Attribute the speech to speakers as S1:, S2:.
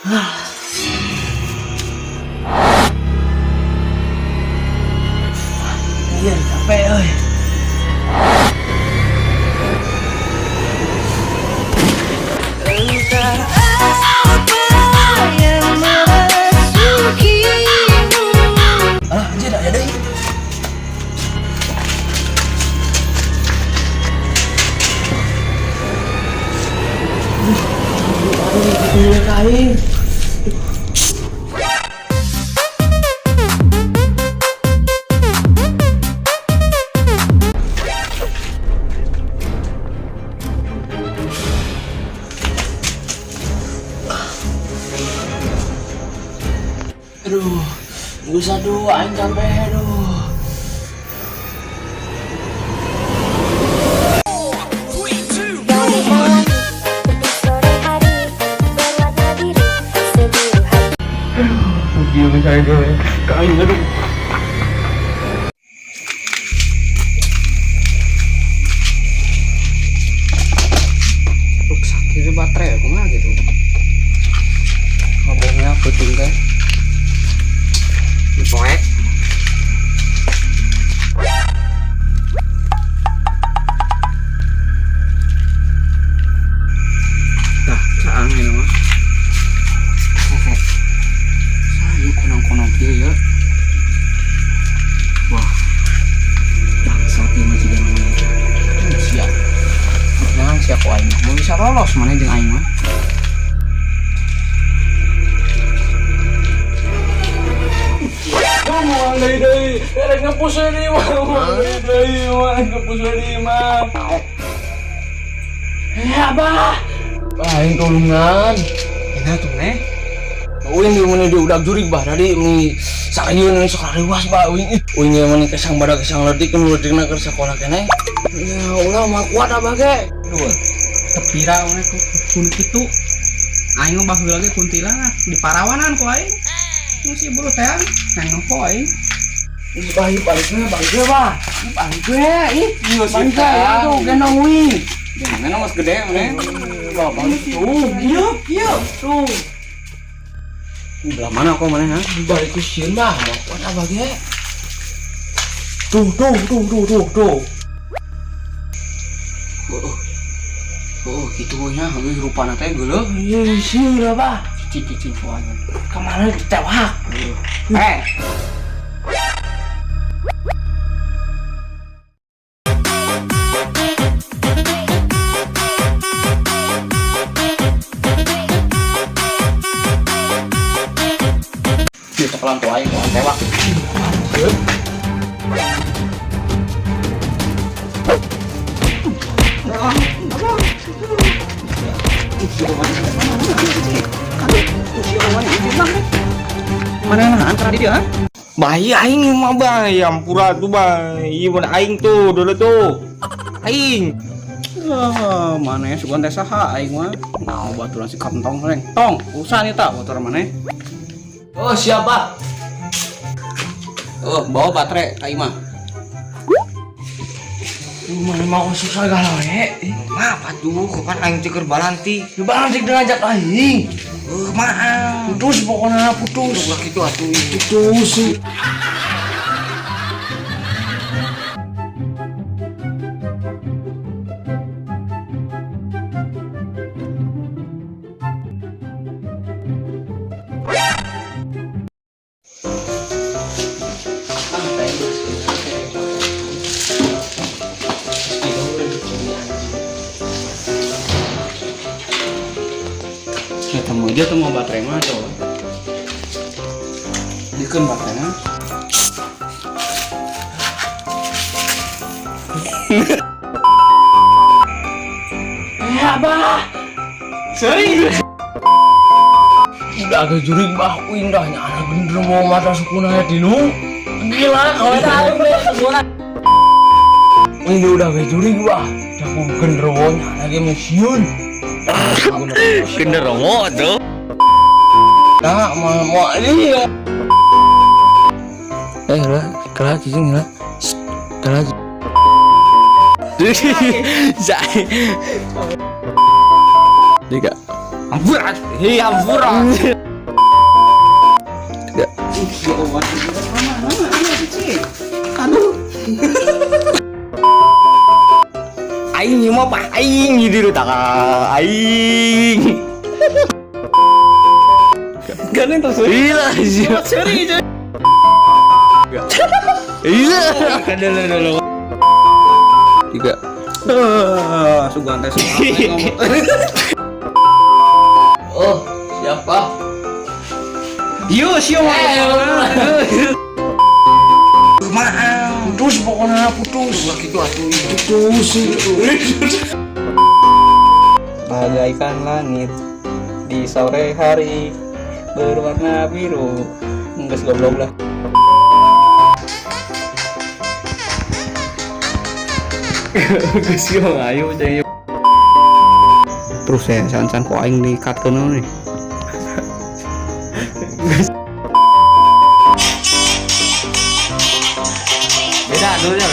S1: Iya, capek euy.
S2: Entah apa yang merasukimu.
S1: Alah, anjir dah jadi. Aduh, kain. Aduh, nggak usah doa, aing capek, aduh. Gila saya dulu, kain aduh.
S3: Rusak gitu baterai aku mah gitu. Ngobongnya puting kan. Dipoek. Nah, saang ini mah. Saya kunang-kunang kieu ya. Wah. Bangsat ieu mah jiga namanya. Siap. Jangan siap ku aing. Mau bisa lolos mana jeung aing mah.
S1: Mau dari erek ngepus ini mah, dari mah ngepus ini mah. Abah, aing tulungan.
S3: Enak tuh neh.
S1: Uing di mana dia udah jurig bah tadi ini sakayun ini sekolah luas bah uing yang mana kesang badak kesang ledik kan ledikna ke sekolah kene. Ya ulah mah kuat abah ge. Duh.
S3: Tepira we kun kitu. Aing mah baheula ge kuntilanak di Parawanan ku aing. Musi bulu teang nang nempo aing.
S1: Ini bayi baliknya bangke bah.
S3: Balik we ih.
S1: Bangke ya tuh gendong uing.
S3: Mana mas gede mana?
S1: Bapak tuh, iya tuh.
S3: Belah mana kok mana ha?
S1: Balik ke sieun bah, mau kuat abah ge. Tuh.
S3: Oh, gitu nya heuh rupana teh geuleuh.
S1: Iya, sieun abah.
S3: Cicing poangan.
S1: Kemana ditewak?
S3: Di sekolah tua aing poan tewak. Mana nah antara di dia?
S4: Bayi aing mah bayi ampura tuh bayi mun aing tuh dulu tuh aing
S3: Mana ya sugan teh saha aing mah mau baturan si kantong reng tong usah nih tak motor mana
S1: Oh, siapa?
S3: bawa baterai aing mah
S1: Mana mau susah galau
S4: apa tuh kapan aing ceker balanti
S1: Lebaran sih ngajak aing.
S4: maaf
S1: Putus pokoknya putus.
S4: ulah gitu atuh
S1: Putus.
S3: dia tuh mau baterai mah coba dikeun baterainya
S1: Abah.
S3: sering
S1: Udah agak jurig bah uing dah nyana bener mau mata sukuna di nu. Gila kalau tahu semua. Uing udah agak jurig bah. Dah mau genderuwo nyana ge museum.
S4: genderuwo tuh
S1: Nah, mau ini.
S4: kalah cicing lah kalah Jika Ampurat. Hei ampurat.
S3: Ya Allah, mana sih? Aduh.
S4: Aing mah apa? Aing di dieu tak aing.
S3: Ganeng tuh.
S4: Iya sih.
S3: Seri aja.
S4: Iya. Kadang-kadang.
S3: Tiga. Sugan teh
S1: Oh, siapa?
S3: Yo, sio.
S1: Putus pokoknya putus. Gitu atuh putus itu.
S3: Bagaikan langit di sore hari berwarna biru. Geus goblok lah.
S4: Geus yo ayo jadi.
S3: Terus ya san-san kok aing di-cutkeun nih.
S4: Beda dulunya